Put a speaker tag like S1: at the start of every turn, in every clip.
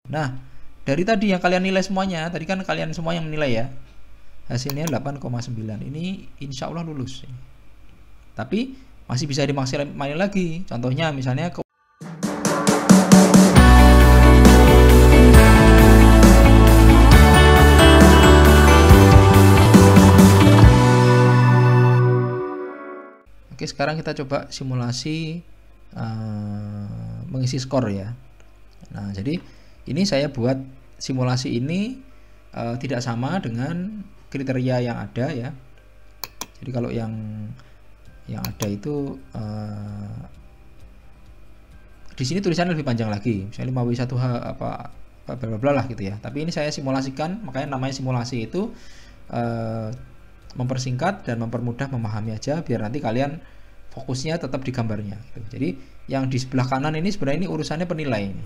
S1: Nah, dari tadi yang kalian nilai semuanya, tadi kan kalian semua yang menilai ya, hasilnya 8,9. Ini insya Allah lulus. Tapi masih bisa dimaksimalin lagi. Contohnya misalnya Oke, sekarang kita coba simulasi mengisi skor ya. Nah, jadi ini saya buat simulasi ini tidak sama dengan kriteria yang ada ya. Jadi kalau yang ada itu di sini tulisannya lebih panjang lagi, misalnya 5W1H apa bla bla lah gitu ya. Tapi ini saya simulasikan, makanya namanya simulasi itu mempersingkat dan mempermudah memahami aja, biar nanti kalian fokusnya tetap di gambarnya gitu. Jadi yang di sebelah kanan ini sebenarnya ini urusannya penilai ini.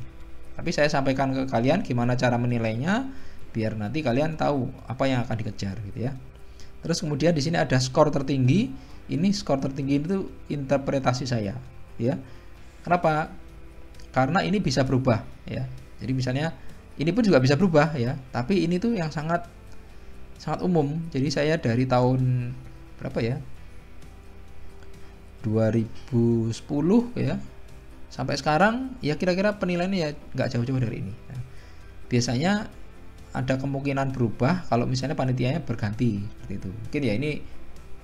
S1: Tapi saya sampaikan ke kalian gimana cara menilainya biar nanti kalian tahu apa yang akan dikejar gitu ya. Terus kemudian di sini ada skor tertinggi. Ini skor tertinggi itu interpretasi saya ya. Kenapa? Karena ini bisa berubah ya. Jadi misalnya ini pun juga bisa berubah ya. Tapi ini tuh yang sangat umum. Jadi saya dari tahun berapa ya, 2010 ya sampai sekarang ya kira-kira penilaiannya ya nggak jauh-jauh dari ini. Nah, biasanya ada kemungkinan berubah kalau misalnya panitianya berganti seperti itu. Mungkin ya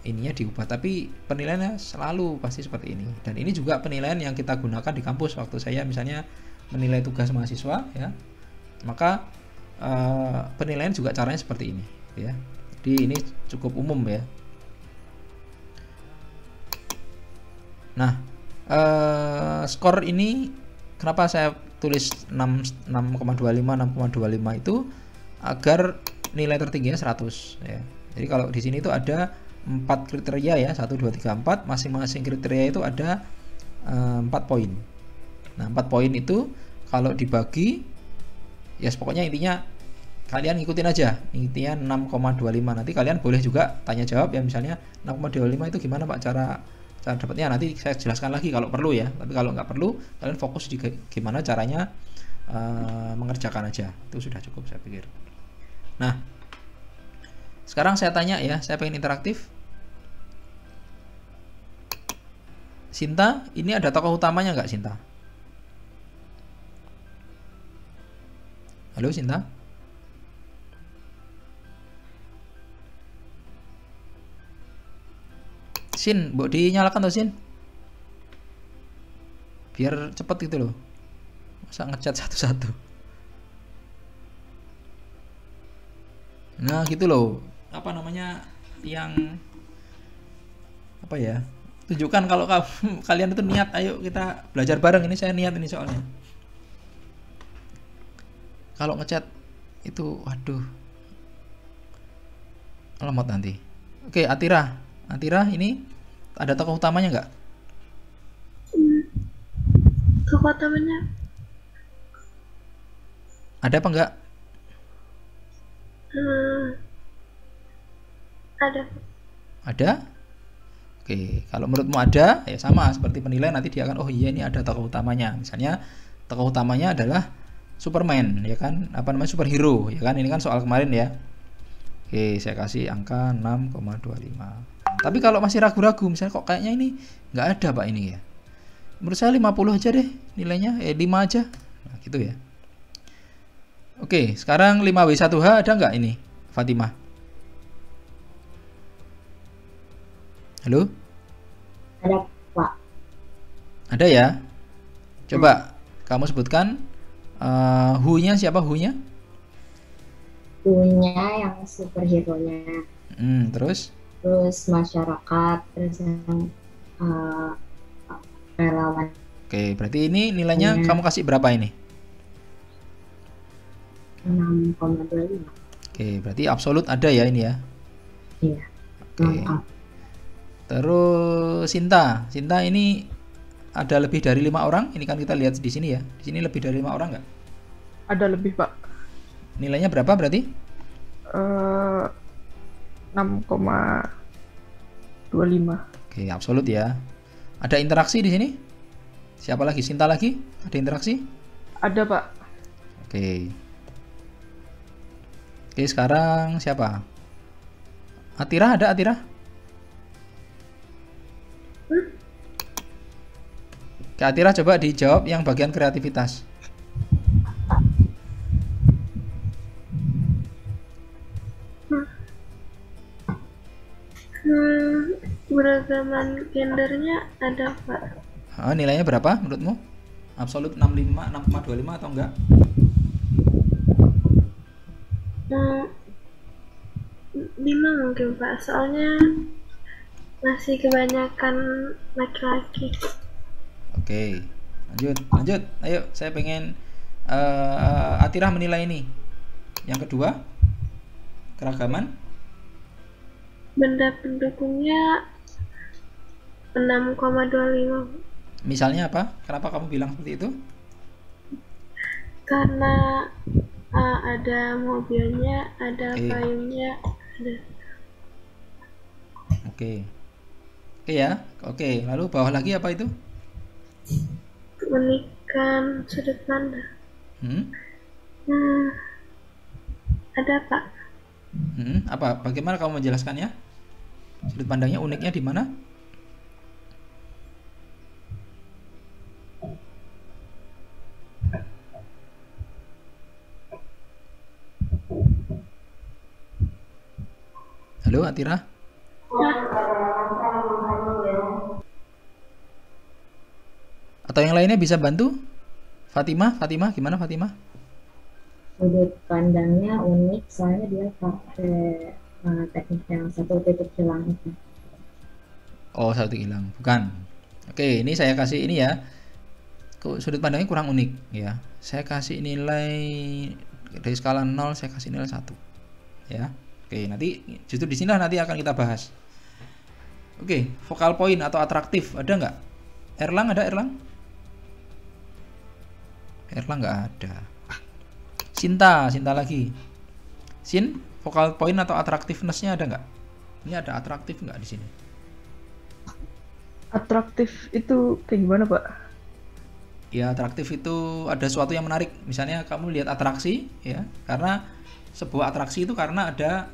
S1: ininya diubah, tapi penilaiannya selalu pasti seperti ini. Dan ini juga penilaian yang kita gunakan di kampus waktu saya misalnya menilai tugas mahasiswa ya. Maka penilaian juga caranya seperti ini ya. Jadi ini cukup umum ya. Nah, skor ini kenapa saya tulis 6,25 itu agar nilai tertingginya 100 ya. Jadi kalau di sini itu ada 4 kriteria ya, 1 2 3 4, masing-masing kriteria itu ada 4 poin. Nah, 4 poin itu kalau dibagi ya pokoknya intinya kalian ngikutin aja, intinya 6,25. Nanti kalian boleh juga tanya jawab ya, misalnya 6,25 itu gimana Pak cara dapatnya, nanti saya jelaskan lagi kalau perlu ya. Tapi kalau nggak perlu, kalian fokus di gimana caranya mengerjakan aja, itu sudah cukup saya pikir. Nah, sekarang saya tanya ya, saya pengen interaktif. Sinta, ini ada tokoh utamanya nggak Sinta? Halo Sinta? Sin, mbok dinyalakan tuh Sin, biar cepet gitu loh, masa ngecat satu-satu. Nah gitu loh, apa namanya, yang apa ya, tunjukkan kalau kalian itu niat. Ayo kita belajar bareng, ini saya niat ini soalnya. Kalau ngecat itu waduh lemot nanti. Oke, Atira ini ada tokoh utamanya nggak?
S2: Tokoh utamanya
S1: ada apa enggak? Ada. Oke, kalau menurutmu ada ya sama seperti penilaian, nanti dia akan oh iya ini ada tokoh utamanya. Misalnya tokoh utamanya adalah Superman ya kan, apa namanya, superhero ya kan, ini kan soal kemarin ya. Oke, saya kasih angka 6,25. Tapi kalau masih ragu-ragu, misalnya kok kayaknya ini nggak ada Pak ini ya, menurut saya 50 aja deh nilainya, 5 aja, nah, gitu ya. Oke, sekarang 5W1H ada nggak ini Fatimah? Halo?
S2: ada Pak.
S1: Ada ya? Coba kamu sebutkan who-nya siapa, who-nya?
S2: Punya yang superhero-nya.
S1: Terus
S2: Masyarakat, terus yang relawan.
S1: Oke, berarti ini nilainya kamu kasih berapa ini?
S2: 6,25.
S1: Oke, berarti absolut ada ya ini ya?
S2: Iya.
S1: Oke. Terus Sinta ini ada lebih dari 5 orang. Ini kan kita lihat di sini ya. Di sini lebih dari 5 orang nggak?
S3: Ada lebih Pak.
S1: Nilainya berapa berarti?
S3: 6,25.
S1: Oke, absolut ya. Ada interaksi di sini? Siapa lagi? Sinta lagi? Ada interaksi?
S3: Ada Pak.
S1: Oke. Oke, sekarang siapa? Atira ada Atira? Oke, Atira coba dijawab yang bagian kreativitas.
S4: Beragaman gendernya ada Pak.
S1: Nilainya berapa menurutmu? Absolut 65, 6,25 atau enggak?
S4: Hmm, 5 mungkin Pak, soalnya masih kebanyakan laki-laki.
S1: Oke, lanjut. Ayo, saya pengen Atira menilai ini. Yang kedua, keragaman.
S4: Benda pendukungnya 6,25
S1: Misalnya apa? Kenapa kamu bilang seperti itu?
S4: karena ada mobilnya, ada
S1: Oke.
S4: payungnya, ada.
S1: Oke. Oke ya. Oke, lalu bawah lagi apa itu?
S4: Keunikan sudut pandang.
S1: Hmm?
S4: Ada Pak.
S1: Apa? Bagaimana kamu menjelaskannya? Sudut pandangnya uniknya di mana? Halo, Atira? Atau yang lainnya bisa bantu? Fatimah, gimana Fatimah?
S2: Sudut pandangnya unik, soalnya dia pakai teknik yang satu titik hilang itu.
S1: Oh, satu hilang. Bukan. Oke, ini saya kasih ini ya. Sudut pandangnya kurang unik ya. Saya kasih nilai dari skala 0, saya kasih nilai 1. Ya. Oke, nanti justru di sini nanti akan kita bahas. Oke, focal point atau atraktif ada nggak? Erlang ada Erlang? Erlang nggak ada. Sinta lagi. Sin, focal point atau attractiveness-nya ada nggak? Ini ada atraktif nggak di sini?
S3: Atraktif itu kayak gimana, Pak?
S1: Ya, atraktif itu ada sesuatu yang menarik. Misalnya kamu lihat atraksi, ya, karena sebuah atraksi itu karena ada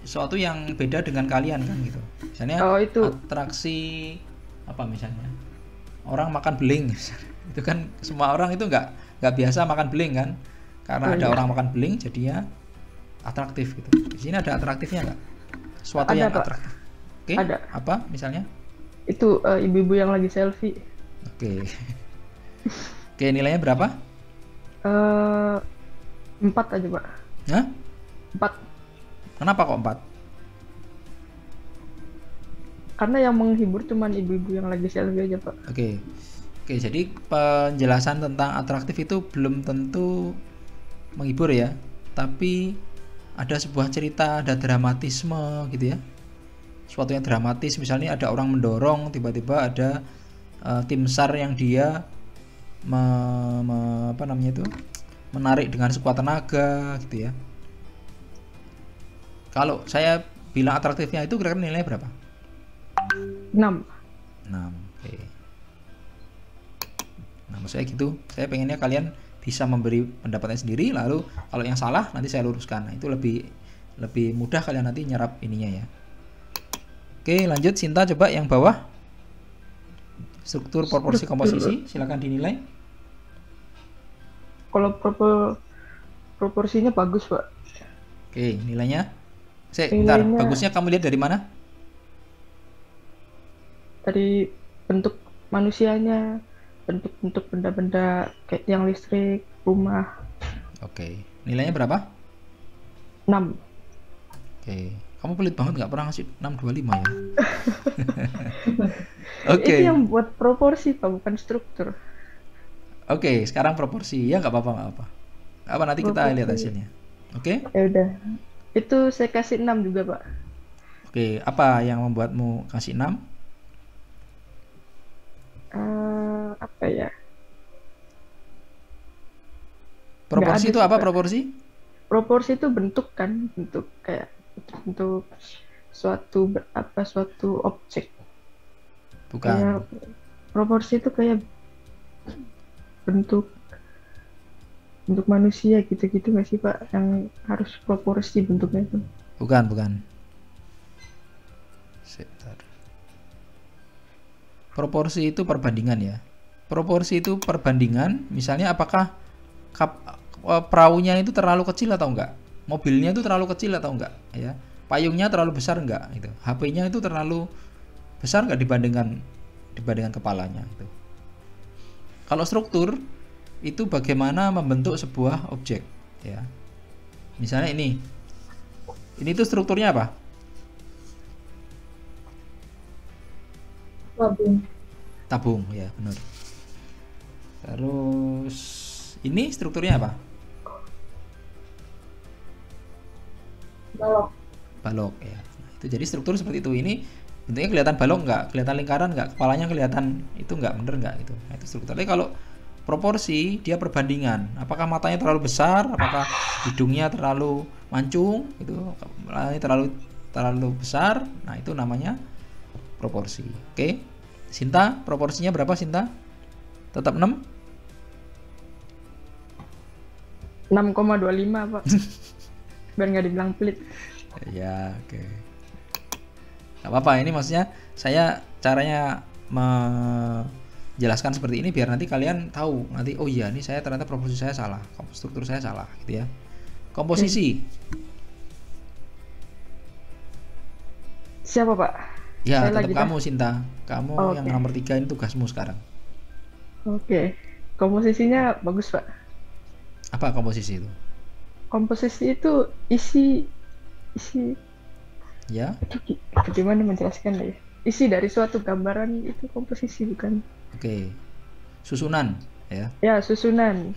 S1: sesuatu yang beda dengan kalian kan gitu. Misalnya
S3: itu
S1: atraksi apa misalnya? Orang makan beling, itu kan semua orang itu nggak biasa makan beling kan? Karena ada orang makan beling, jadinya atraktif gitu. Di sini ada atraktifnya nggak? Sesuatu
S3: ada,
S1: yang
S3: Pak.
S1: atraktif. Oke.
S3: Ada.
S1: Apa misalnya?
S3: Itu ibu-ibu yang lagi selfie.
S1: Oke. Oke, nilainya berapa?
S3: 4 aja, Pak.
S1: Hah?
S3: 4.
S1: Kenapa kok 4?
S3: Karena yang menghibur cuman ibu-ibu yang lagi selfie aja, Pak.
S1: Oke. Oke, jadi penjelasan tentang atraktif itu belum tentu menghibur ya, tapi ada sebuah cerita, ada dramatisme gitu ya. Suatu yang dramatis, misalnya ada orang mendorong, tiba-tiba ada tim SAR yang dia apa namanya itu, menarik dengan sekuat tenaga gitu ya. Kalau saya bilang atraktifnya itu kira-kira nilainya berapa?
S3: 6.
S1: 6. Oke. Nah, maksud saya gitu. Saya pengennya kalian bisa memberi pendapatnya sendiri, lalu kalau yang salah nanti saya luruskan. Nah, itu lebih mudah kalian nanti nyerap ininya ya. Oke, lanjut Sinta, coba yang bawah. Struktur, proporsi, komposisi, silakan dinilai.
S3: Kalau proporsinya bagus, Pak.
S1: Oke, nilainya. Bentar,
S3: Nilainya
S1: bagusnya kamu lihat dari mana?
S3: dari bentuk manusianya, bentuk-bentuk benda-benda kayak tiang listrik, rumah.
S1: Oke, nilainya berapa?
S3: 6.
S1: Oke, kamu pelit banget nggak pernah ngasih 6,25 ya? Oke.
S3: Itu yang buat proporsi, Pak, bukan struktur.
S1: Oke, sekarang proporsi ya, nggak apa-apa. Apa nanti kita lihat hasilnya. Oke?
S3: Ya udah. Itu saya kasih 6 juga, Pak.
S1: Oke, apa yang membuatmu kasih 6?
S3: Apa ya?
S1: Proporsi
S3: Nggak ada
S1: itu
S3: sih,
S1: apa
S3: Pak.
S1: proporsi?
S3: Proporsi itu bentuk kan, bentuk kayak bentuk suatu suatu objek.
S1: Bukan.
S3: Kayak proporsi itu kayak bentuk bentuk manusia gitu-gitu nggak sih Pak? Yang harus proporsi bentuknya itu.
S1: Bukan. Sebentar. Proporsi itu perbandingan ya. Proporsi itu perbandingan, misalnya apakah perahunya itu terlalu kecil atau enggak? Mobilnya itu terlalu kecil atau enggak? Ya. Payungnya terlalu besar enggak? Gitu. HP-nya itu terlalu besar enggak dibandingkan kepalanya? Gitu. Kalau struktur itu bagaimana membentuk sebuah objek, ya. Misalnya ini tuh strukturnya apa? Tabung, ya benar. Terus ini strukturnya apa? Balok, ya. Nah, itu jadi struktur seperti itu. Ini bentuknya kelihatan balok nggak? Kelihatan lingkaran nggak? Kepalanya kelihatan itu nggak? Bener nggak itu? Nah, itu struktur. Tapi kalau proporsi dia perbandingan. Apakah matanya terlalu besar? Apakah hidungnya terlalu mancung? Itu terlalu besar. Nah, itu namanya proporsi. Oke. Sinta, proporsinya berapa Sinta? Tetap 6?
S3: 6,25 Pak. Biar nggak dibilang pelit.
S1: Ya, oke. Gak apa-apa, ini maksudnya saya caranya menjelaskan seperti ini biar nanti kalian tahu. Nanti, oh iya, ini saya ternyata proporsi saya salah, struktur saya salah, gitu ya. Komposisi.
S3: Siapa Pak?
S1: Ya,
S3: Saya
S1: tetap
S3: lagi
S1: kamu Sinta. Kamu yang nomor 3 ini tugasmu sekarang.
S3: Oke. Komposisinya bagus Pak.
S1: Apa komposisi itu?
S3: Komposisi itu isi
S1: Ya.
S3: Bagaimana menjelaskan ya? Isi dari suatu gambaran itu komposisi bukan?
S1: Oke. Susunan, ya.
S3: Ya, susunan.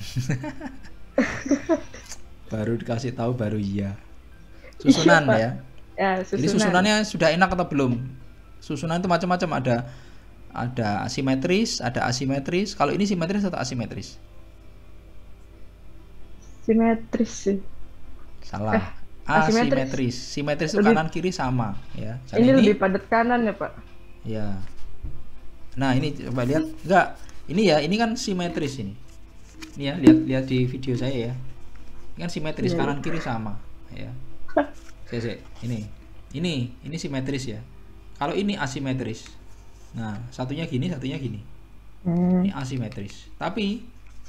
S1: Baru dikasih tahu baru iya. Susunan
S3: Iya, Pak.
S1: ya.
S3: Ya, susunan.
S1: Jadi susunannya sudah enak atau belum? Susunan itu macam-macam, ada asimetris, ada asimetris. Kalau ini simetris atau asimetris?
S3: Simetris sih.
S1: Salah.
S3: Asimetris.
S1: Simetris itu kanan kiri sama, ya. Dan
S3: ini lebih padat kanan ya Pak.
S1: Ya. Nah, ini coba lihat. Enggak. Ini ya, ini kan simetris ini. Ini ya, lihat di video saya ya. Ini kan simetris, kanan kiri sama, ya. Ini simetris ya. Kalau ini asimetris. Nah, satunya gini, satunya gini. Ini asimetris. Tapi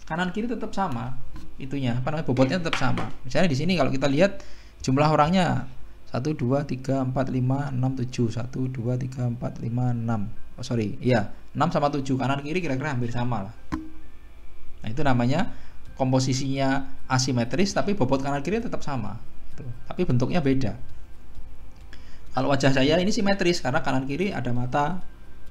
S1: kanan kiri tetap sama itunya, apa namanya, bobotnya tetap sama. Misalnya di sini kalau kita lihat jumlah orangnya 1 2 3 4 5 6 7 1 2 3 4 5 6. Oh sorry, iya 6 sama 7, kanan kiri kira-kira hampir sama lah. Nah itu namanya komposisinya asimetris tapi bobot kanan kiri tetap sama. Tapi bentuknya beda. Kalau wajah saya ini simetris karena kanan kiri ada mata,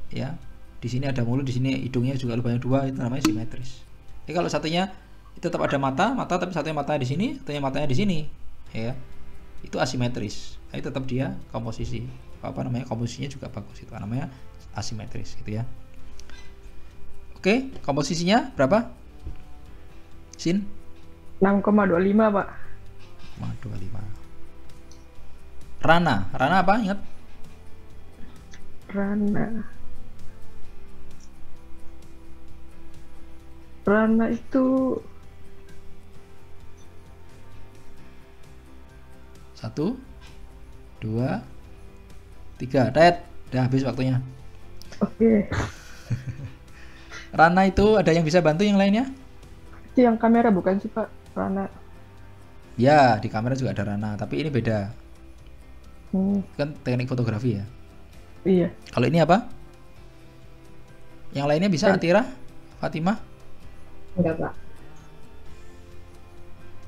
S1: ya. Di sini ada mulut, di sini hidungnya juga lubangnya 2, itu namanya simetris. Jadi kalau satunya tetap ada mata tapi satunya matanya di sini, satunya matanya di sini, ya. Itu asimetris. Tapi tetap dia komposisi. Apa namanya? Komposisinya juga bagus, itu namanya asimetris gitu ya. Oke, komposisinya berapa? Sin?
S3: 6,25 Pak.
S1: 6,25. Rana apa ingat?
S3: Rana itu
S1: 1 2 3. Red, udah habis waktunya.
S3: Oke.
S1: Rana itu ada yang bisa bantu yang lainnya?
S3: Itu yang kamera bukan sih Pak? Rana.
S1: Ya, di kamera juga ada Rana, tapi ini beda. Kan teknik fotografi ya.
S3: Iya.
S1: Kalau ini apa? Yang lainnya bisa? Atira? Fatimah?
S2: Enggak, Pak.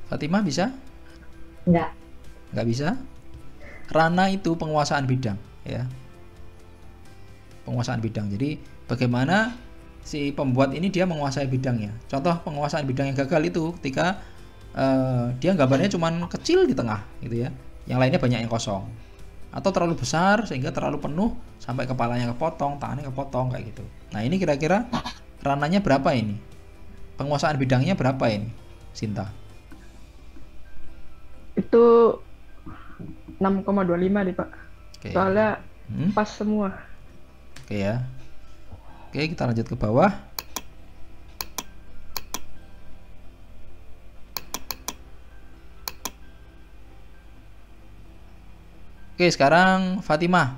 S1: Fatimah bisa?
S2: Enggak.
S1: Enggak bisa? Rana itu penguasaan bidang, ya. Penguasaan bidang. Jadi bagaimana si pembuat ini dia menguasai bidangnya. Contoh penguasaan bidang yang gagal itu ketika dia gambarnya cuman kecil di tengah gitu ya. Yang lainnya banyak yang kosong. Atau terlalu besar sehingga terlalu penuh sampai kepalanya kepotong, tangannya kepotong kayak gitu. Nah, ini kira-kira rananya berapa ini? Penguasaan bidangnya berapa ini, Sinta?
S3: Itu 6,25 nih Pak.
S1: Oke.
S3: Soalnya pas semua.
S1: Oke ya. Oke, kita lanjut ke bawah. Oke, sekarang Fatimah.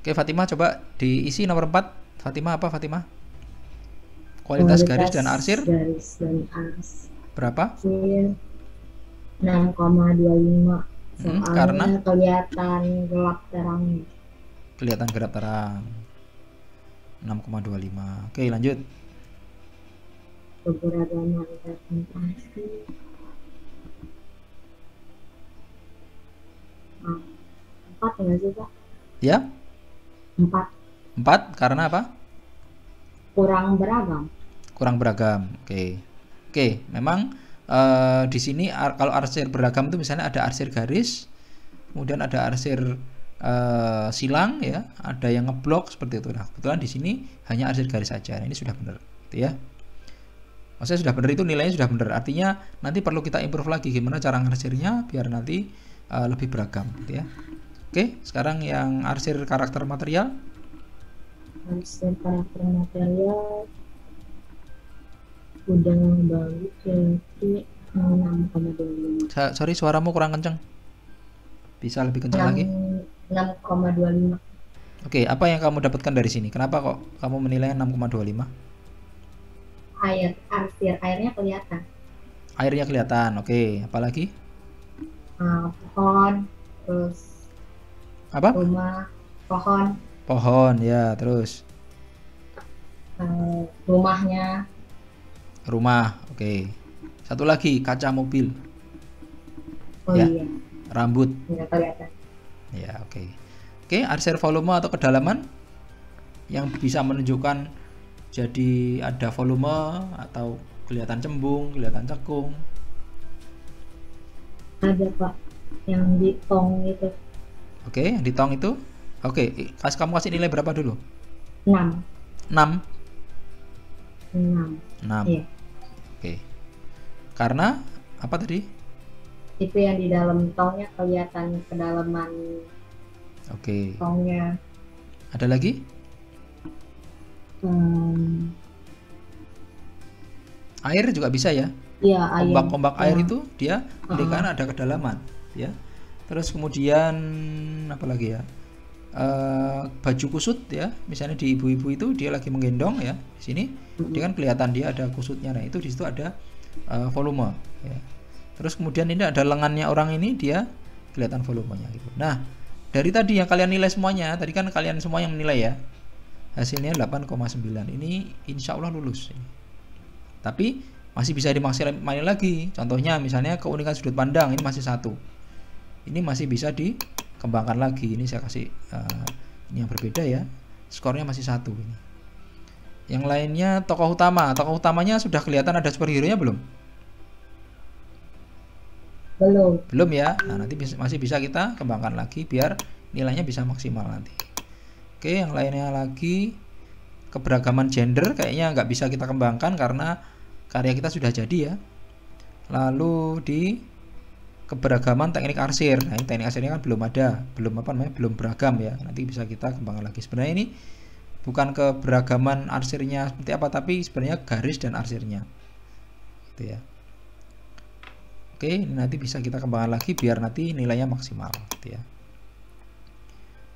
S1: Oke, Fatimah coba diisi nomor 4. Fatimah apa Fatimah? Kualitas garis dan arsir
S2: garis dan arsir
S1: berapa?
S2: 6,25.
S1: Karena
S2: Soalnya kelihatan gelap terangnya.
S1: kelihatan gelap terang. 6,25. Oke, lanjut.
S2: Keberagaman representasi. 4 enggak sih, Pak?
S1: Ya,
S2: 4.
S1: 4 karena apa?
S2: Kurang beragam.
S1: Kurang beragam. Oke. Oke, memang di sini kalau arsir beragam itu misalnya ada arsir garis, kemudian ada arsir silang ya, ada yang ngeblok seperti itu. Nah, kebetulan di sini hanya arsir garis saja. Nah, ini sudah benar, gitu ya. Maksudnya sudah benar itu nilainya sudah benar. Artinya nanti perlu kita improve lagi gimana cara ngarsirnya biar nanti lebih beragam, gitu ya. Oke, sekarang yang arsir karakter material.
S2: Arsir karakter material udah bagus jadi 6,25.
S1: Sorry, suaramu kurang kenceng. Bisa lebih kencang lagi?
S2: 6,25.
S1: Oke, apa yang kamu dapatkan dari sini? Kenapa kok kamu menilai 6,25?
S2: Arsir airnya kelihatan.
S1: Airnya kelihatan. Oke, apalagi?
S2: Pohon, terus
S1: Apa?
S2: rumah, pohon,
S1: Pohon, ya, terus
S2: rumahnya,
S1: rumah. Oke. Satu lagi, kaca mobil.
S2: oh
S1: Ya.
S2: iya,
S1: Rambut.
S2: nggak kelihatan.
S1: Ya, oke. Oke, arsir volume atau kedalaman yang bisa menunjukkan jadi ada volume atau kelihatan cembung, kelihatan cekung.
S2: Ada Pak, yang di tong itu
S1: Oke, yang di tong itu. Oke, kamu kasih nilai berapa dulu?
S2: 6.
S1: 6.
S2: 6.
S1: 6.
S2: Iya.
S1: Oke. Karena apa tadi?
S2: Itu yang di dalam tongnya kelihatan kedalaman
S1: Oke.
S2: tongnya.
S1: Ada lagi? Air juga bisa ya.
S2: Iya, air.
S1: Ombak-ombak
S2: Ya.
S1: air itu dia menunjukkan ada kedalaman, ya. Terus kemudian apa lagi ya? Baju kusut ya, misalnya di ibu-ibu itu dia lagi menggendong ya, di sini dia kan kelihatan dia ada kusutnya. Nah, itu di situ ada volume ya. Terus kemudian ini ada lengannya orang ini, dia kelihatan volumenya gitu. Nah, dari tadi yang kalian nilai semuanya, tadi kan kalian semua yang menilai ya. Hasilnya 8,9. Ini insya Allah lulus. Tapi masih bisa dimaksimalkan lagi. Contohnya misalnya keunikan sudut pandang ini masih 1. Ini masih bisa dikembangkan lagi. Ini saya kasih ini yang berbeda ya. Skornya masih 1 ini. Yang lainnya tokoh utama. Tokoh utamanya sudah kelihatan ada superhero-nya belum? Belum ya. Nah, nanti masih bisa kita kembangkan lagi biar nilainya bisa maksimal nanti. Oke, yang lainnya lagi keberagaman gender kayaknya nggak bisa kita kembangkan karena karya kita sudah jadi ya. Lalu di keberagaman teknik arsir. Nah, ini teknik arsirnya kan belum ada, belum beragam ya. Nanti bisa kita kembangkan lagi. Sebenarnya ini bukan keberagaman arsirnya seperti apa, tapi sebenarnya garis dan arsirnya. Gitu ya. Oke, ini nanti bisa kita kembangkan lagi biar nanti nilainya maksimal, gitu ya.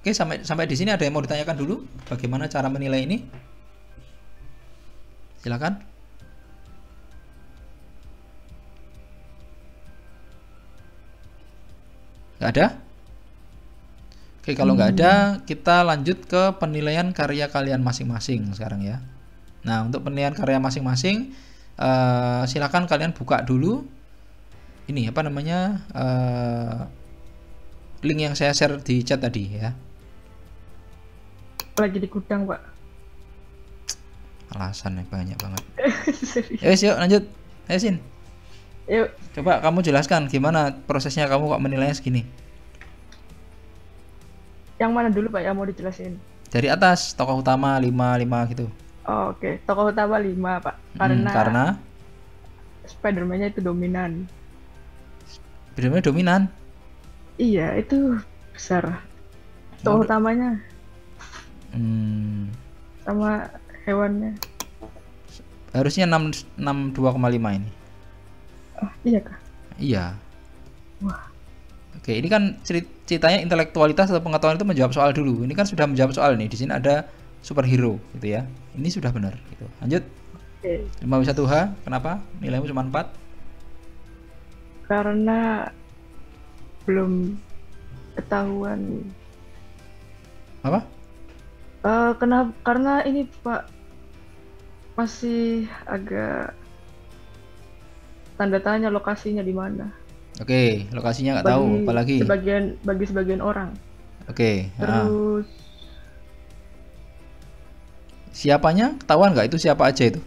S1: Oke, sampai di sini ada yang mau ditanyakan dulu? Bagaimana cara menilai ini? Silakan. Nggak ada? Oke, kalau nggak ada, kita lanjut ke penilaian karya kalian masing-masing sekarang ya. Nah, untuk penilaian karya masing-masing, silakan kalian buka dulu. Ini apa namanya? Link yang saya share di chat tadi ya.
S3: Lagi di gudang, Pak.
S1: Alasannya banyak banget.
S3: Serius.
S1: Yuk lanjut. Ayo Sin.
S3: Yuk,
S1: Coba kamu jelaskan gimana prosesnya kamu kok menilainya segini.
S3: yang mana dulu, Pak, yang mau dijelasin?
S1: Dari atas, tokoh utama 5 gitu.
S3: Oh, oke. Tokoh utama 5, Pak.
S1: Karena
S3: Spider-Man-nya itu dominan.
S1: benar-benar dominan.
S3: Iya, itu besar. Tokoh utamanya sama hewannya.
S1: Harusnya 62,5 ini.
S3: Oh, iya kah?
S1: Iya.
S3: Wah.
S1: Oke, ini kan ceritanya intelektualitas atau pengetahuan itu menjawab soal dulu. Ini kan sudah menjawab soal nih. Di sini ada superhero gitu ya. Ini sudah benar gitu. Lanjut.
S3: Oke.
S1: 5W1H, kenapa? Nilaimu cuma 4?
S3: Karena belum ketahuan.
S1: Apa?
S3: Kenapa? Karena ini Pak masih agak tanda tanya lokasinya di mana.
S1: Oke, lokasinya nggak tahu, apalagi.
S3: Bagi sebagian orang.
S1: Oke,
S3: Terus
S1: siapanya ketahuan nggak itu siapa aja itu?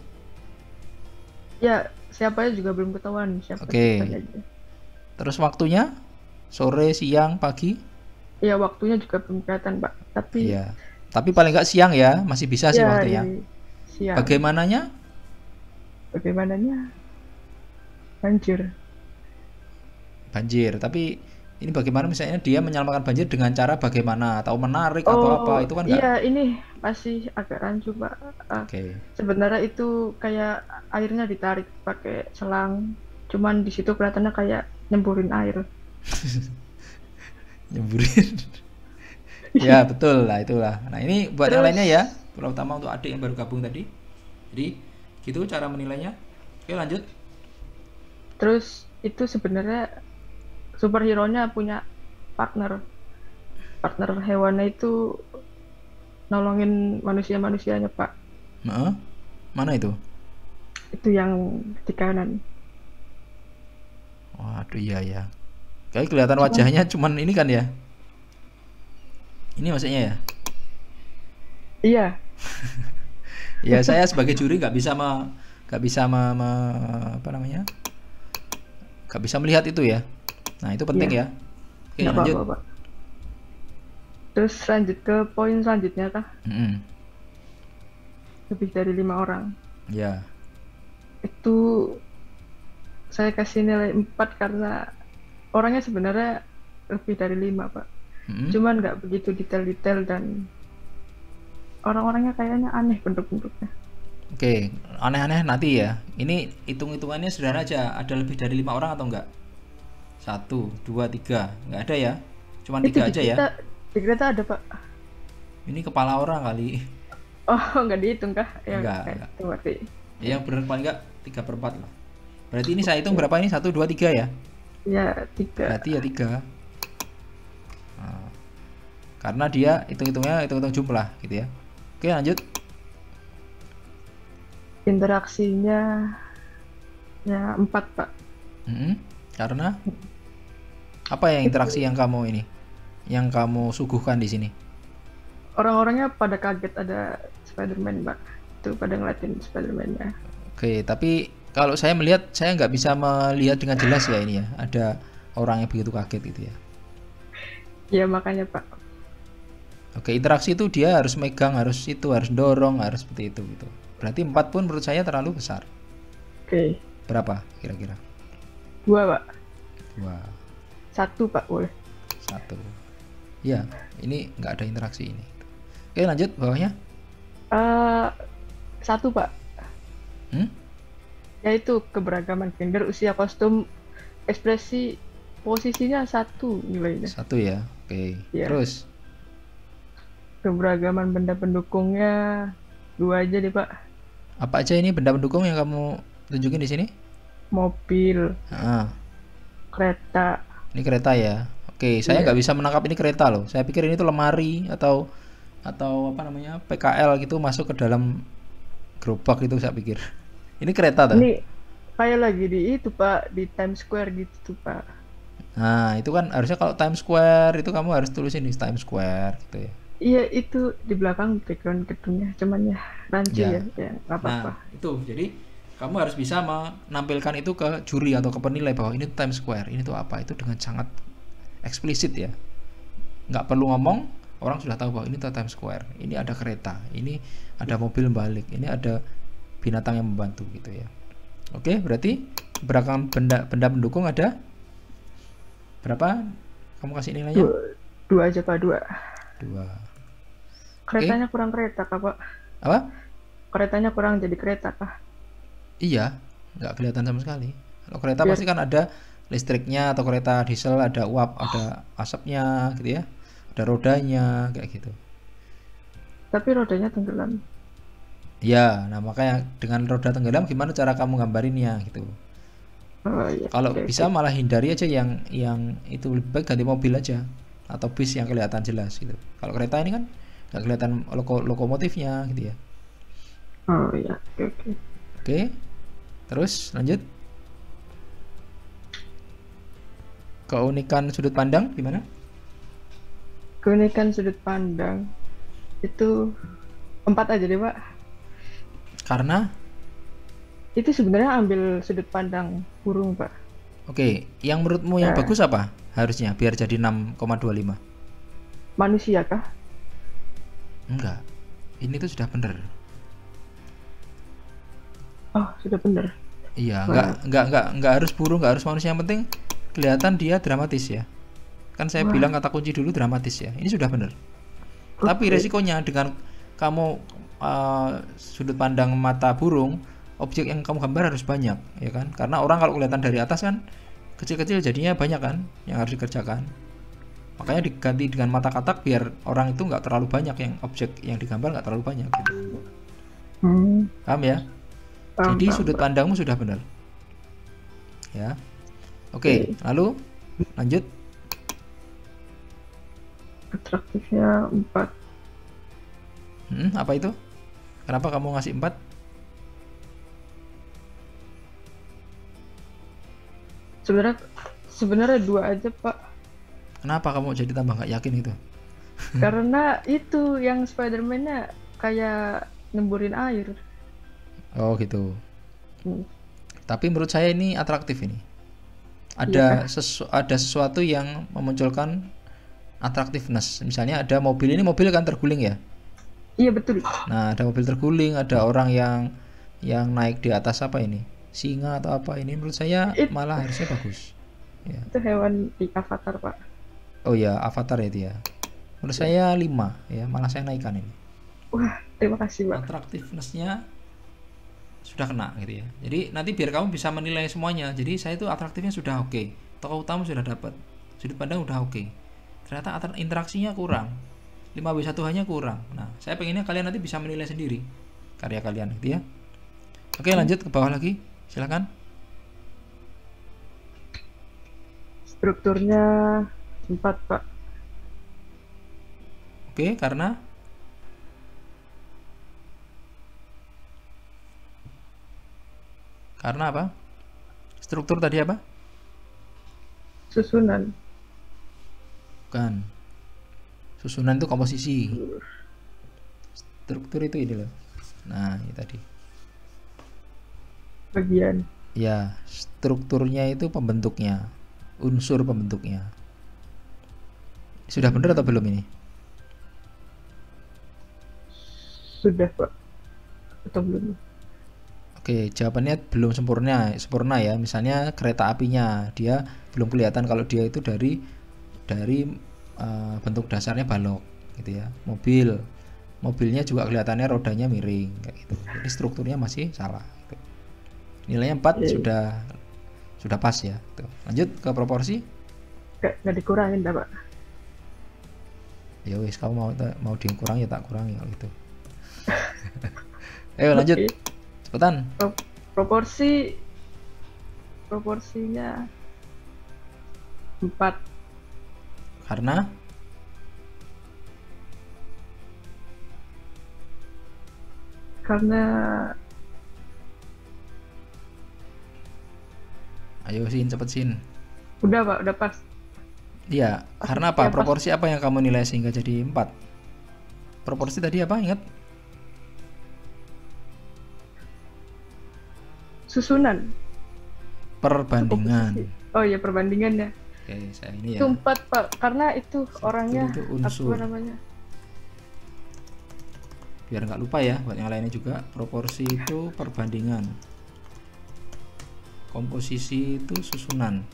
S3: ya siapanya juga belum ketahuan siapa.
S1: Oke.
S3: siapanya aja.
S1: Terus waktunya sore, siang, pagi?
S3: Ya waktunya juga belum kelihatan Pak. Tapi
S1: Iya. Tapi paling nggak siang ya, masih bisa sih
S3: ya
S1: waktunya.
S3: siang.
S1: Bagaimananya?
S3: Bagaimananya? Banjir.
S1: Banjir. Tapi ini bagaimana misalnya dia menyelamatkan banjir dengan cara bagaimana atau menarik atau apa itu kan nggak?
S3: Iya, ini masih agak rancu Pak.
S1: Oke.
S3: Sebenarnya itu kayak airnya ditarik pakai selang, cuman di situ kelihatannya kayak nyemburin air.
S1: Nyemburin. Ya betul lah itulah. Nah ini buat yang lainnya ya, terutama untuk adik yang baru gabung tadi. Jadi gitu cara menilainya. Oke lanjut.
S3: Terus itu sebenarnya superhero-nya punya partner hewannya itu nolongin manusianya Pak.
S1: Nah, mana itu?
S3: Itu yang di kanan.
S1: Waduh iya ya. Kayak kelihatan wajahnya cuman ini kan ya. Ini maksudnya ya.
S3: Iya.
S1: Ya saya sebagai juri nggak bisa apa namanya? Nggak bisa melihat itu ya. Nah itu penting
S3: Iya.
S1: ya. Oke
S3: Nggak
S1: lanjut.
S3: apa-apa Pak. Terus lanjut ke poin selanjutnya kah?
S1: Mm-mm.
S3: Lebih dari 5 orang.
S1: Ya.
S3: Itu saya kasih nilai 4 karena orangnya sebenarnya lebih dari 5 Pak.
S1: Mm-mm.
S3: Cuman nggak begitu detail-detail dan orang-orangnya kayaknya aneh bentuk-bentuknya.
S1: Oke, aneh-aneh nanti ya. Ini hitung-hitungannya sederhana aja. Ada lebih dari 5 orang atau enggak? 1, 2, 3. Nggak ada ya? Cuman 3 aja ya.
S3: Di kereta ada Pak.
S1: Ini kepala orang kali.
S3: Oh nggak dihitung kah? Ya,
S1: Enggak.
S3: itu berarti.
S1: Ya, yang benar paling enggak 3/4 lah. Berarti ini saya hitung berapa ini? 1, 2, 3 ya?
S3: Ya 3.
S1: Berarti ya 3. Nah, karena dia hitung-hitungnya hitung-hitung jumlah gitu ya. Oke lanjut.
S3: Interaksinya ya 4 Pak.
S1: Mm-mm. Karena apa yang interaksi yang kamu ini? Yang kamu suguhkan di sini?
S3: Orang-orangnya pada kaget ada Spider-Man Pak. Itu pada ngeliatin Spider-Man-nya.
S1: Oke, tapi kalau saya melihat, saya nggak bisa melihat dengan jelas ya ini ya. Ada orang yang begitu kaget gitu ya.
S3: Ya makanya Pak.
S1: Oke, interaksi itu dia harus megang, harus dorong, harus seperti itu gitu. Berarti 4 pun menurut saya terlalu besar.
S3: Oke.
S1: Berapa kira-kira?
S3: 2 Pak.
S1: 2,
S3: 1 Pak boleh.
S1: 1. Ya, ini nggak ada interaksi ini. Oke, lanjut bawahnya.
S3: 1 Pak. Yaitu keberagaman gender, usia, kostum, ekspresi, posisinya 1 nilainya.
S1: 1 ya. Oke.
S3: Iya.
S1: Terus
S3: Keberagaman benda pendukungnya 2 aja deh Pak.
S1: apa aja ini benda pendukung yang kamu tunjukin di sini?
S3: Mobil,
S1: Ah,
S3: kereta.
S1: ini kereta ya. Oke, saya
S3: Iya.
S1: nggak bisa menangkap ini kereta loh. Saya pikir ini tuh lemari atau apa namanya PKL gitu masuk ke dalam gerobak itu saya pikir. Ini kereta tuh.
S3: Ini kayak lagi di itu Pak, di Times Square gitu Pak.
S1: Nah, itu kan harusnya kalau Times Square itu kamu harus tulisin di Times Square gitu ya.
S3: Iya itu di belakang background gedungnya, cuman ya rancu
S1: Ya.
S3: ya nggak apa-apa.
S1: Nah, itu jadi kamu harus bisa menampilkan itu ke juri atau ke penilai bahwa ini tuh Times Square, ini tuh apa, itu dengan sangat eksplisit ya. Nggak perlu ngomong, orang sudah tahu bahwa ini tuh Times Square, ini ada kereta, ini ada mobil balik, ini ada binatang yang membantu gitu ya. Oke, berarti beragam benda pendukung ada berapa? Kamu kasih nilainya?
S3: 2 aja Pak, 2.
S1: 2.
S3: Keretanya kurang kereta kah Pak?
S1: Apa?
S3: Keretanya kurang jadi kereta kah?
S1: Iya, nggak kelihatan sama sekali. Kalau kereta
S3: Iya.
S1: pasti kan ada listriknya, atau kereta diesel ada uap, ada asapnya gitu ya, ada rodanya kayak gitu.
S3: Tapi rodanya tenggelam.
S1: Ya, nah makanya dengan roda tenggelam gimana cara kamu gambarinnya gitu.
S3: Oh iya.
S1: Kalau
S3: Oke,
S1: bisa
S3: oke.
S1: malah hindari aja yang itu, lebih baik ganti mobil aja atau bis yang kelihatan jelas gitu. Kalau kereta ini kan nggak kelihatan lokomotifnya gitu ya.
S3: Oh iya. Oke, oke.
S1: Oke, terus lanjut. Keunikan sudut pandang gimana?
S3: Keunikan sudut pandang itu 4 aja deh, Pak.
S1: Karena
S3: Itu sebenarnya ambil sudut pandang burung, Pak.
S1: oke, yang menurutmu yang
S3: Eh.
S1: bagus apa harusnya biar jadi 6,25?
S3: Manusia kah?
S1: Enggak. Ini tuh sudah bener.
S3: Oh, sudah benar.
S1: Iya,
S3: Wah.
S1: enggak harus burung, enggak harus manusia, yang penting kelihatan dia dramatis ya. Kan saya
S3: Wah.
S1: bilang kata kunci dulu dramatis ya. Ini sudah bener. Tapi
S3: Oke.
S1: resikonya dengan kamu sudut pandang mata burung, objek yang kamu gambar harus banyak, ya kan? Karena orang kalau kelihatan dari atas kan kecil-kecil jadinya banyak kan yang harus dikerjakan. Makanya diganti dengan mata katak biar orang itu nggak terlalu banyak, yang objek yang digambar nggak terlalu banyak gitu. Paham ya?
S3: Paham,
S1: Jadi
S3: paham,
S1: sudut
S3: Pak.
S1: pandangmu sudah benar. Ya. Oke,
S3: Oke.
S1: lalu lanjut.
S3: Atraktifnya 4.
S1: Apa itu? Kenapa kamu ngasih 4?
S3: Sebenarnya 2 aja, Pak.
S1: Kenapa kamu jadi tambah nggak yakin itu?
S3: Karena itu yang Spider-Man-nya kayak nemburin air.
S1: Oh gitu.
S3: Hmm.
S1: Tapi menurut saya ini atraktif ini.
S3: Iya
S1: Ada sesuatu yang memunculkan attractiveness. Misalnya ada mobil, ini mobil kan terguling ya.
S3: Iya, betul.
S1: Nah, ada mobil terguling, ada orang yang naik di atas apa ini? Singa atau apa ini? Menurut saya malah harusnya bagus. Ya.
S3: Itu hewan di Avatar, Pak.
S1: Oh ya, Avatar ya dia. Menurut saya 5 ya, malah saya naikkan ini.
S3: Wah, terima kasih, Pak.
S1: Atraktifnessnya sudah kena gitu ya. Jadi nanti biar kamu bisa menilai semuanya. Jadi saya itu atraktifnya sudah oke. Tokoh utama sudah dapat. Sudut pandang udah oke. Ternyata interaksinya kurang. 5W1 hanya kurang. Nah, saya pengennya kalian nanti bisa menilai sendiri karya kalian gitu ya. Oke, lanjut ke bawah lagi. Silakan.
S3: Strukturnya 4, Pak.
S1: Oke, karena apa? Struktur tadi apa?
S3: Susunan.
S1: Bukan. Susunan itu komposisi. Struktur itu ini loh. Nah, ini tadi.
S3: Bagian.
S1: Ya, strukturnya itu pembentuknya, unsur pembentuknya. Sudah benar atau belum ini?
S3: Sudah, Pak. Atau belum?
S1: Oke, jawabannya belum sempurna ya. Misalnya kereta apinya, dia belum kelihatan kalau dia itu dari bentuk dasarnya balok gitu ya. Mobilnya juga kelihatannya rodanya miring kayak gitu. Jadi strukturnya masih salah gitu. Nilainya 4 sudah pas ya. Tuh. Lanjut ke proporsi.
S3: Nggak dikurangin, dah, Pak.
S1: Ya wis, kamu mau dikurangi ya tak kurangi kalau gitu. Ayo lanjut.
S3: Oke.
S1: Cepetan.
S3: Proporsinya 4.
S1: Karena ayo Sin, cepet Sin.
S3: Udah, Pak, udah pas.
S1: Iya, karena apa? Proporsi apa yang kamu nilai sehingga jadi 4? Proporsi tadi apa? Ingat?
S3: Susunan.
S1: Perbandingan.
S3: Oh iya, perbandingannya.
S1: Oke, saya ini ya.
S3: Itu 4, Pak, karena itu orangnya
S1: itu unsur.
S3: apa namanya?
S1: Biar nggak lupa ya, buat yang lainnya juga. Proporsi itu perbandingan. Komposisi itu susunan.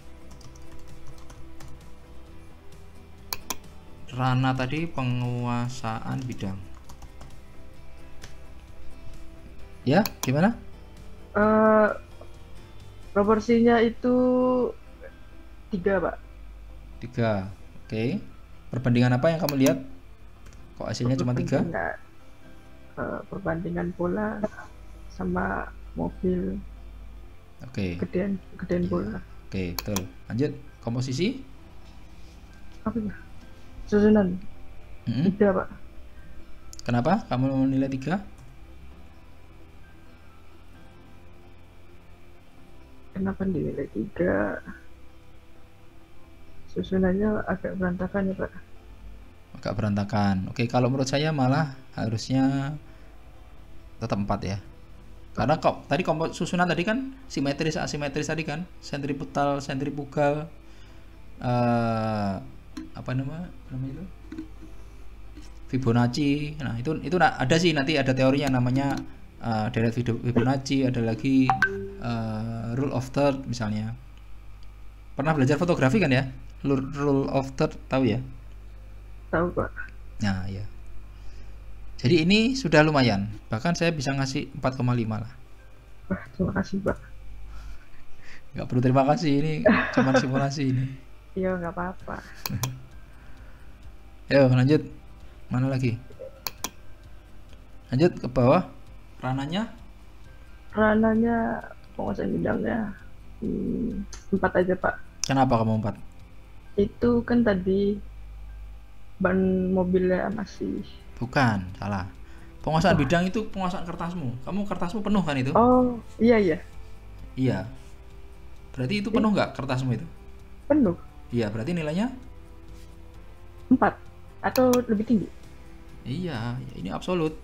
S1: Rana tadi penguasaan bidang. Ya, gimana?
S3: Proporsinya itu 3 Pak.
S1: 3. Oke. Perbandingan apa yang kamu lihat? Kok hasilnya cuma 3?
S3: Perbandingan bola sama mobil,
S1: Oke.
S3: gedean bola.
S1: Oke, betul. Lanjut. Komposisi?
S3: Apa ya? Susunan
S1: Mm-mm.
S3: 3 Pak.
S1: Kenapa kamu nilai 3?
S3: Kenapa dinilai 3? Susunannya agak berantakan ya Pak.
S1: Agak berantakan. Oke, kalau menurut saya malah harusnya tetap 4 ya. Karena kok tadi susunan tadi kan simetris asimetris tadi kan, sentrifugal apa namanya itu? Fibonacci. Nah, itu ada sih, nanti ada teorinya namanya deret Fibonacci, ada lagi rule of third misalnya. Pernah belajar fotografi kan ya? Rule of third tahu ya?
S3: Tahu Pak.
S1: Nah, ya. Jadi ini sudah lumayan. Bahkan saya bisa ngasih 4,5 lah.
S3: Wah, terima kasih Pak.
S1: Nggak perlu terima kasih, ini cuma simulasi ini.
S3: Iya, nggak apa-apa.
S1: Ayo lanjut. Mana lagi? Lanjut ke bawah. Rananya?
S3: Rananya penguasaan bidangnya 4 aja Pak.
S1: Kenapa kamu 4?
S3: Itu kan tadi ban mobilnya masih.
S1: Bukan, salah. Penguasaan bidang itu penguasaan kertasmu. Kamu kertasmu penuh kan itu?
S3: Oh, iya.
S1: Iya. Berarti itu penuh nggak kertasmu itu?
S3: Penuh.
S1: Iya, berarti nilainya?
S3: 4 atau lebih tinggi?
S1: Iya, ini absolut.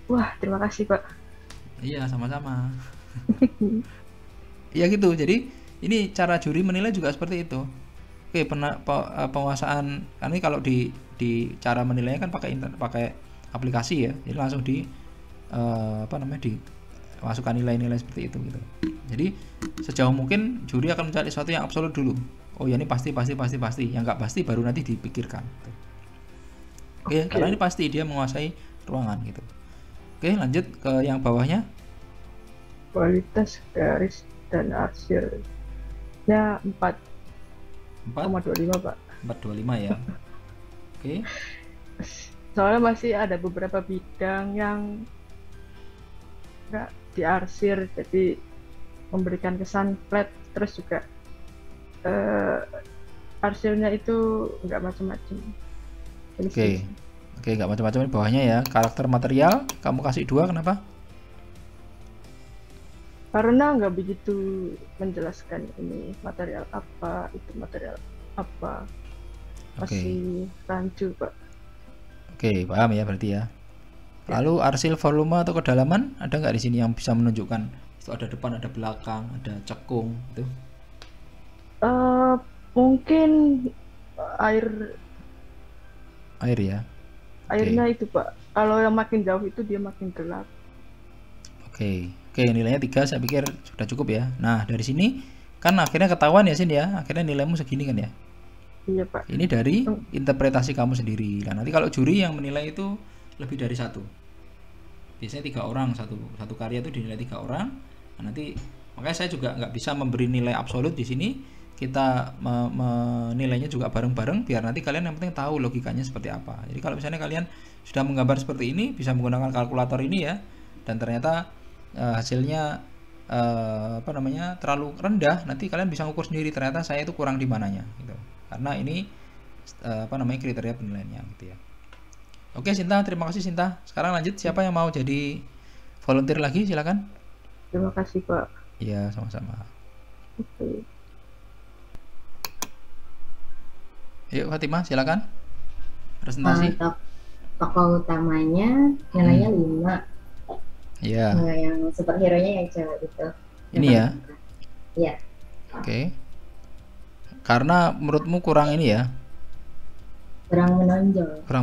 S3: Wah, terima kasih Pak.
S1: Iya, sama-sama. Iya gitu. Jadi ini cara juri menilai juga seperti itu. Oke, penguasaan karena ini kalau di cara menilainya kan pakai aplikasi ya. Jadi langsung dimasukkan nilai-nilai seperti itu gitu. Jadi sejauh mungkin juri akan mencari sesuatu yang absolut dulu. Oh ya, ini pasti. Yang nggak pasti baru nanti dipikirkan. Oke, karena ini pasti dia menguasai ruangan gitu. Oke, lanjut ke yang bawahnya.
S3: Kualitas garis dan arsilnya 4,25 Pak.
S1: 4,25 ya. Oke.
S3: Soalnya masih ada beberapa bidang yang nggak diarsir, jadi memberikan kesan flat, terus juga arsilnya itu nggak macam-macam.
S1: Oke, nggak macam-macam di bawahnya ya. Karakter material kamu kasih 2, kenapa?
S3: Karena nggak begitu menjelaskan ini material apa, itu material apa. Masih rancu Pak.
S1: Oke, paham ya berarti ya. Lalu arsil volume atau kedalaman ada nggak di sini yang bisa menunjukkan itu ada depan, ada belakang, ada cekung itu?
S3: Mungkin air
S1: ya.
S3: airnya itu Pak. Kalau yang makin jauh itu dia makin gelap.
S1: Oke, nilainya 3 saya pikir sudah cukup ya. Nah, dari sini kan akhirnya ketahuan ya Sin ya. Akhirnya nilaimu segini kan ya.
S3: Iya Pak.
S1: Ini dari interpretasi kamu sendiri. Nah, nanti kalau juri yang menilai itu lebih dari 1. Biasanya 3 orang, satu karya itu dinilai 3 orang. Nah, nanti makanya saya juga nggak bisa memberi nilai absolut di sini. Kita menilainya juga bareng-bareng biar nanti kalian yang penting tahu logikanya seperti apa. Jadi kalau misalnya kalian sudah menggambar seperti ini, bisa menggunakan kalkulator ini ya, dan ternyata hasilnya terlalu rendah, nanti kalian bisa ngukur sendiri ternyata saya itu kurang di mananya gitu. Karena ini kriteria penilaiannya gitu ya. Oke Sinta, terima kasih Sinta. Sekarang lanjut, siapa yang mau jadi volunteer lagi, silakan.
S3: Terima kasih Pak.
S1: Iya, sama-sama.
S3: Oke.
S1: Yuk Fatimah, silakan. Presentasi.
S2: Tokoh utamanya nilainya 5.
S1: Iya.
S2: Yang superhero-nya yang cewek itu.
S1: Ini ya.
S2: Iya.
S1: Oke. Karena menurutmu kurang ini ya? Kurang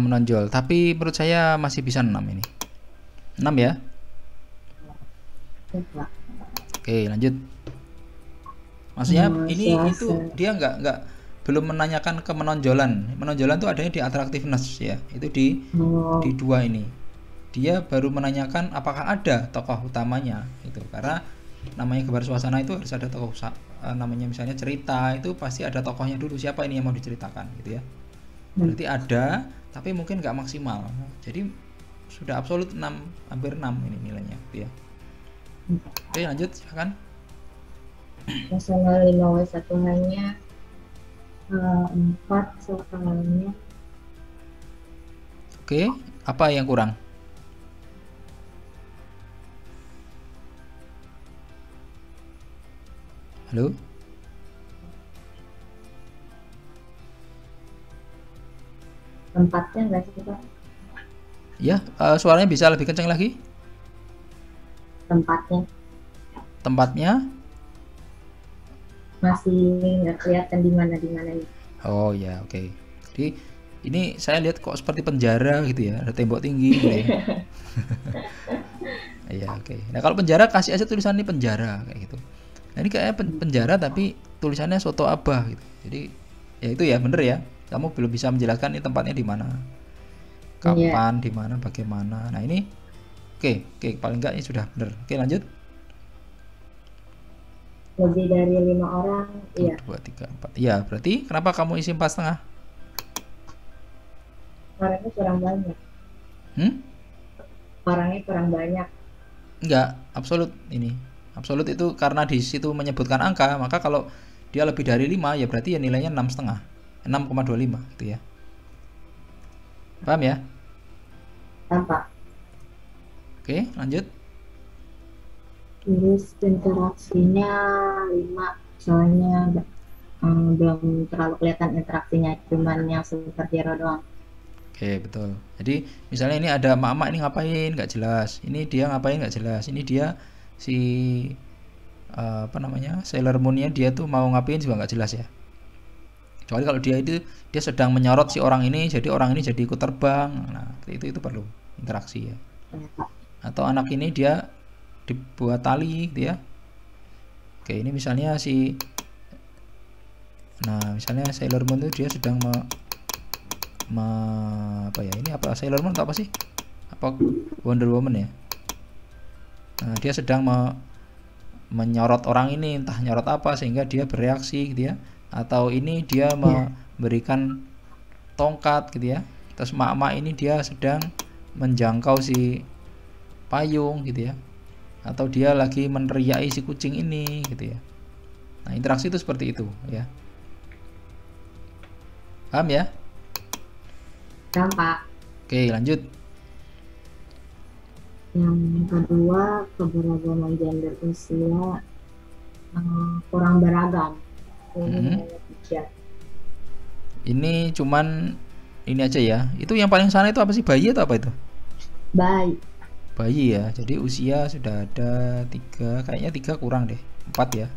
S1: menonjol. Tapi menurut saya masih bisa 6 ini. 6 ya? Oke, lanjut. Maksudnya ini itu dia belum menanyakan ke menonjolan. Menonjolan itu adanya di attractiveness ya. Itu di 2 ini. Dia baru menanyakan apakah ada tokoh utamanya itu. Karena namanya gambar suasana itu harus ada tokoh namanya misalnya cerita, itu pasti ada tokohnya dulu, siapa ini yang mau diceritakan gitu ya. Berarti ada, tapi mungkin nggak maksimal. Jadi sudah absolut 6, hampir 6 ini nilainya gitu ya. Oke, lanjut silakan.
S2: Masalah 5W1 hanya 4 soalnya.
S1: Oke, apa yang kurang? Halo?
S2: Tempatnya nggak sih Pak?
S1: Ya, suaranya bisa lebih kencang lagi?
S2: Tempatnya
S1: Tempatnya?
S2: masih nggak kelihatan di mana ini.
S1: Oh ya, oke. Jadi ini saya lihat kok seperti penjara gitu ya, ada tembok tinggi gitu ya. Iya, oke. Nah, kalau penjara kasih aja tulisan ini penjara kayak gitu. Nah, ini kayaknya penjara tapi tulisannya Soto Abah gitu. Jadi ya itu ya bener ya. Kamu belum bisa menjelaskan ini tempatnya di mana. Kapan, di mana, bagaimana. Nah, ini oke, paling enggak ini sudah bener. Oke, lanjut.
S2: Lebih dari 5 orang, iya.
S1: 2, 3, 4. Iya, berarti kenapa kamu isi 4,5?
S2: Orangnya kurang banyak. Orangnya kurang banyak.
S1: Enggak, absolut ini. Absolut itu karena di situ menyebutkan angka, maka kalau dia lebih dari 5 ya berarti ya nilainya 6,5. 6,25 gitu ya. Paham ya?
S2: Tampak.
S1: Oke, lanjut.
S2: Terus interaksinya 5, soalnya belum terlalu kelihatan interaksinya, cuman yang superhero doang.
S1: Oke, betul. Jadi misalnya ini ada emak-emak ini ngapain nggak jelas, ini dia ngapain nggak jelas, ini dia si apa namanya Sailor Moon-nya dia tuh mau ngapain juga nggak jelas ya. Kecuali kalau dia sedang menyorot si orang ini, jadi orang ini jadi ikut terbang. Nah, itu perlu interaksi ya. Atau anak ini dia dibuat tali gitu ya. Oke, ini misalnya misalnya Sailor Moon itu dia sedang apa ya, ini apa Sailor Moon atau apa sih, apa Wonder Woman ya. Nah, dia sedang menyorot orang ini, entah nyorot apa sehingga dia bereaksi gitu ya. Atau ini dia memberikan tongkat gitu ya. Terus mak-mak ini dia sedang menjangkau si payung gitu ya. Atau dia lagi meneriaki si kucing ini gitu ya. Nah, interaksi itu seperti itu ya. Paham ya?
S2: Tampak.
S1: Oke, lanjut.
S2: Yang kedua, keberagaman gender usia kurang beragam.
S1: Ini cuman ini aja ya. Itu yang paling sana itu apa sih, bayi atau apa itu? Bayi ya. Jadi usia sudah ada 3, kayaknya 3 kurang deh, 4 ya.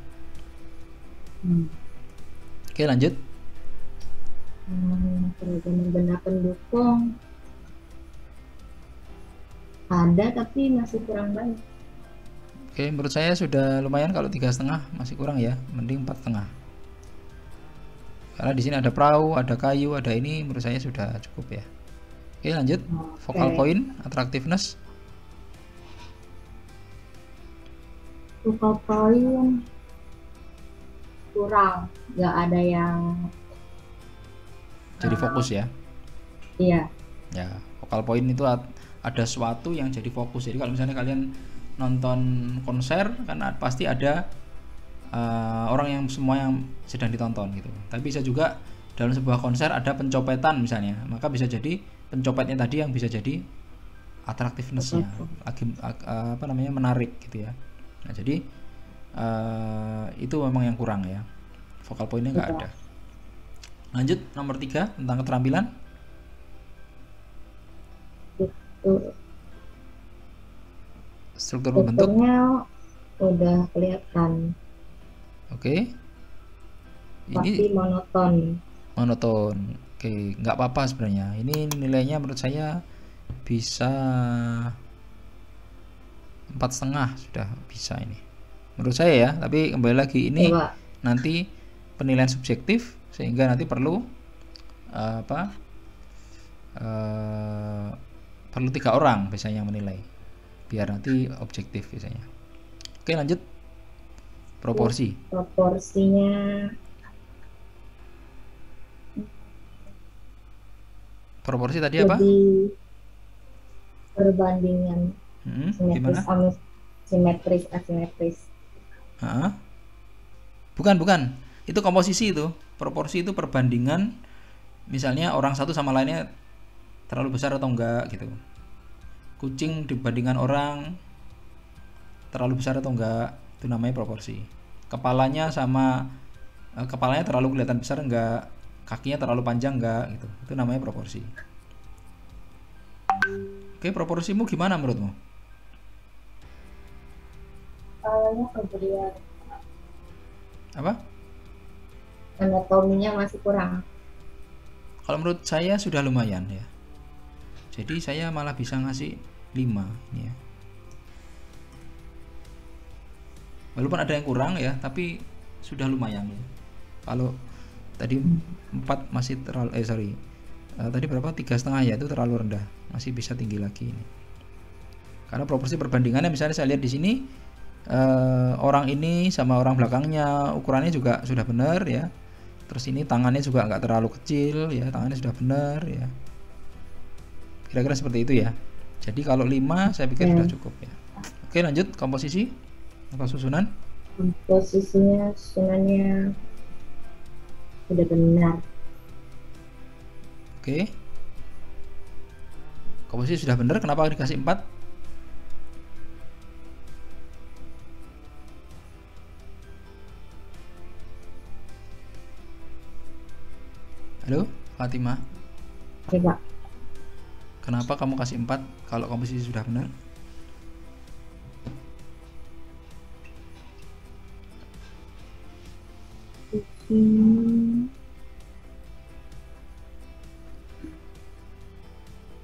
S1: Oke, lanjut.
S2: Keragaman benda pendukung ada tapi masih kurang banyak.
S1: Oke, menurut saya sudah lumayan kalau 3,5, masih kurang ya, mending 4,5. Karena di sini ada perahu, ada kayu, ada ini, menurut saya sudah cukup ya. Oke, lanjut. Focal point, attractiveness.
S2: Focal point kurang, nggak ada yang
S1: jadi fokus ya.
S2: Iya.
S1: Ya, focal point itu ada sesuatu yang jadi fokus. Jadi kalau misalnya kalian nonton konser kan pasti ada orang yang semua yang sedang ditonton gitu. Tapi bisa juga dalam sebuah konser ada pencopetan misalnya, maka bisa jadi pencopetnya tadi yang bisa jadi attractiveness-nya, apa namanya, menarik gitu ya. Nah, jadi itu memang yang kurang ya, focal point-nya nggak ada. Lanjut nomor 3 tentang keterampilan. Struktur bentuk
S2: udah kelihatan.
S1: Oke.
S2: Pasti
S1: monoton. Oke, nggak apa-apa sebenarnya. Ini nilainya menurut saya bisa 4,5 sudah bisa ini. Menurut saya ya, tapi kembali lagi ini nanti penilaian subjektif sehingga nanti perlu perlu 3 orang biasanya yang menilai biar nanti objektif biasanya. Oke, lanjut. Proporsi.
S2: Proporsinya
S1: Proporsi tadi apa?
S2: lebih perbandingan
S1: Gimana?
S2: simetris asimetris.
S1: Hah? Bukan. Itu komposisi itu. Proporsi itu perbandingan, misalnya orang satu sama lainnya terlalu besar atau enggak gitu. Kucing dibandingkan orang terlalu besar atau enggak, itu namanya proporsi. Kepalanya terlalu kelihatan besar enggak, kakinya terlalu panjang enggak gitu. Itu namanya proporsi. Oke, proporsimu gimana menurutmu?
S2: Soalnya pemberian
S1: Apa?
S2: anatominya masih kurang.
S1: Kalau menurut saya sudah lumayan ya. Jadi saya malah bisa ngasih 5 ini ya. Walaupun ada yang kurang ya, tapi sudah lumayan ya. Kalau tadi 4 masih terlalu tadi berapa? 3,5 ya, itu terlalu rendah. Masih bisa tinggi lagi ini. Karena proporsi perbandingannya misalnya saya lihat di sini orang ini sama orang belakangnya ukurannya juga sudah benar ya. Terus ini tangannya juga nggak terlalu kecil ya, tangannya sudah benar ya. Kira-kira seperti itu ya. Jadi kalau 5 saya pikir sudah cukup ya. Oke, lanjut komposisi atau susunan.
S2: Posisinya susunannya sudah benar.
S1: Oke. Komposisi sudah benar, kenapa dikasih 4? Halo, Fatimah.
S2: Coba.
S1: Kenapa kamu kasih 4 kalau komposisi sudah benar?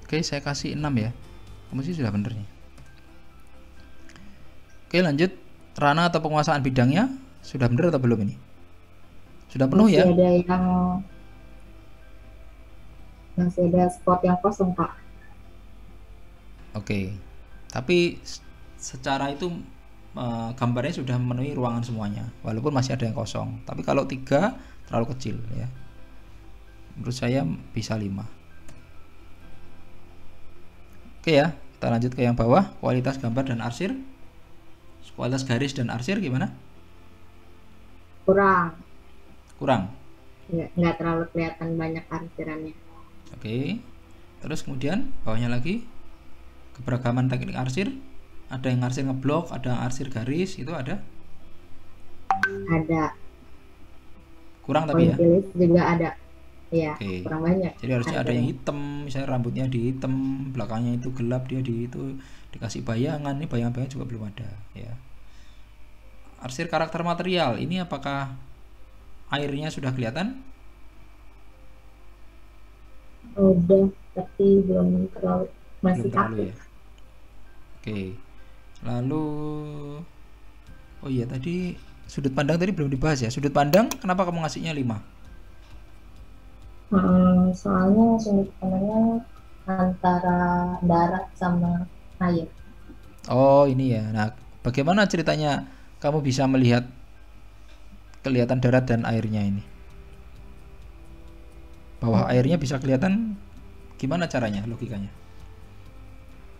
S1: Oke, saya kasih 6 ya. Komposisi sudah benar nih. Oke, lanjut. Ranah atau penguasaan bidangnya sudah benar atau belum ini? Sudah penuh ya?
S2: Masih ada spot yang kosong, Pak.
S1: Oke. Tapi secara itu gambarnya sudah memenuhi ruangan semuanya, walaupun masih ada yang kosong. Tapi kalau 3 terlalu kecil ya. Menurut saya bisa 5. Oke ya, kita lanjut ke yang bawah, kualitas gambar dan arsir. Kualitas garis dan arsir gimana? Kurang.
S2: Nggak terlalu kelihatan banyak arsirannya.
S1: Oke. Terus kemudian bawahnya lagi keberagaman teknik arsir. Ada yang arsir ngeblok, ada yang arsir garis, itu ada?
S2: Ada.
S1: Kurang tapi ya?
S2: Pointillis juga ada. Iya,
S1: Oke.
S2: kurang banyak.
S1: Jadi harusnya ada yang hitam, misalnya rambutnya di hitam, belakangnya itu gelap, dia itu dikasih bayangan. Ini bayangan-bayangan juga belum ada ya. Arsir karakter material, ini apakah airnya sudah kelihatan?
S2: Udah, tapi belum terlalu, masih
S1: Belum terlalu
S2: aktif.
S1: ya. Oke. Lalu oh iya, tadi sudut pandang tadi belum dibahas ya. Sudut pandang kenapa kamu ngasihnya 5?
S2: Soalnya sudut pandangnya antara darat sama air.
S1: Oh, ini ya. Nah, bagaimana ceritanya kamu bisa melihat kelihatan darat dan airnya ini? Bawah airnya bisa kelihatan, gimana caranya, logikanya?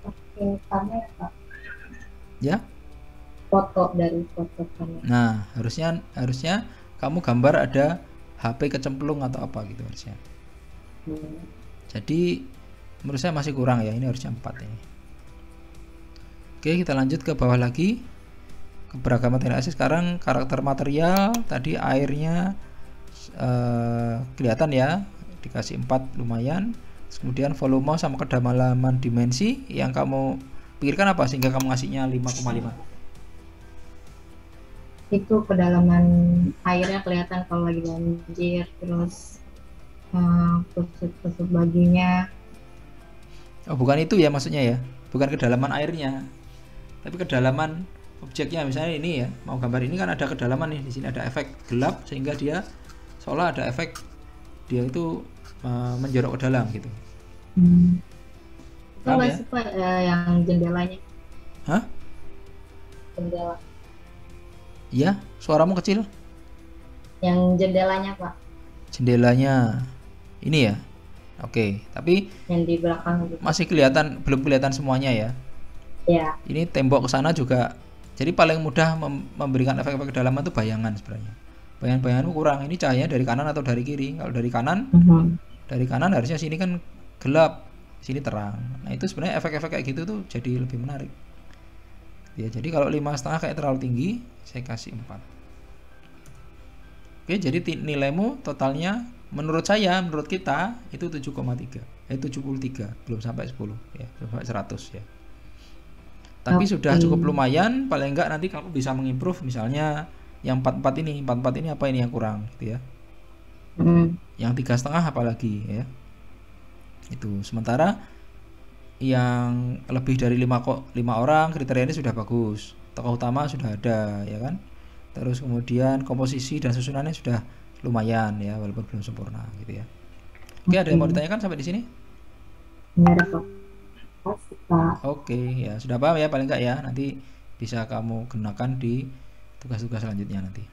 S2: Oke, kamera, Pak.
S1: Ya?
S2: Foto kamera.
S1: Nah, harusnya kamu gambar ada HP kecemplung atau apa gitu harusnya. Jadi menurut saya masih kurang ya, ini harusnya 4 ini. Oke, kita lanjut ke bawah lagi. Keberagaman teknik arsir. Sekarang karakter material, tadi airnya kelihatan ya, dikasih 4 lumayan. Terus kemudian volume sama kedalaman dimensi yang kamu pikirkan apa sehingga kamu ngasihnya 5,5?
S2: Itu kedalaman airnya kelihatan kalau lagi banjir, terus kusut-kusut bajunya.
S1: Oh, bukan itu ya maksudnya ya, bukan kedalaman airnya, tapi kedalaman objeknya. Misalnya ini ya, mau gambar ini kan ada kedalaman nih, di sini ada efek gelap sehingga dia seolah ada efek dia itu menjorok ke dalam gitu.
S2: Itu nggak sih Pak, yang jendelanya?
S1: Hah?
S2: Jendela.
S1: Ya, suaramu kecil.
S2: Yang jendelanya Pak,
S1: Jendelanya ini ya. Oke, tapi
S2: yang di belakang gitu.
S1: masih kelihatan, belum kelihatan semuanya ya.
S2: Ya,
S1: Ini tembok ke sana juga. Jadi paling mudah memberikan efek-efek kedalaman itu bayangan sebenarnya. Bayangan-bayanganmu kurang. Ini cahaya dari kanan atau dari kiri? Kalau dari kanan harusnya sini kan gelap, sini terang. Nah itu sebenarnya efek-efek kayak gitu tuh jadi lebih menarik. Ya, jadi kalau 5,5 kayak terlalu tinggi, saya kasih 4. Oke, jadi nilaimu totalnya menurut saya, menurut kita itu 7,3. 73, belum sampai 10 ya, belum sampai 100 ya. Tapi sudah cukup lumayan, paling enggak nanti kamu bisa mengimprove misalnya yang 44 ini. 44 ini apa ini yang kurang gitu ya. Yang 3,5 apalagi ya. Itu sementara yang lebih dari 5 orang kriterianya sudah bagus. Tokoh utama sudah ada ya kan. Terus kemudian komposisi dan susunannya sudah lumayan ya, walaupun belum sempurna gitu ya. Oke, ada yang mau ditanyakan sampai di sini?
S2: Enggak ada Pak.
S1: Oke, ya sudah paham ya paling enggak ya. Nanti bisa kamu gunakan di tugas-tugas selanjutnya nanti.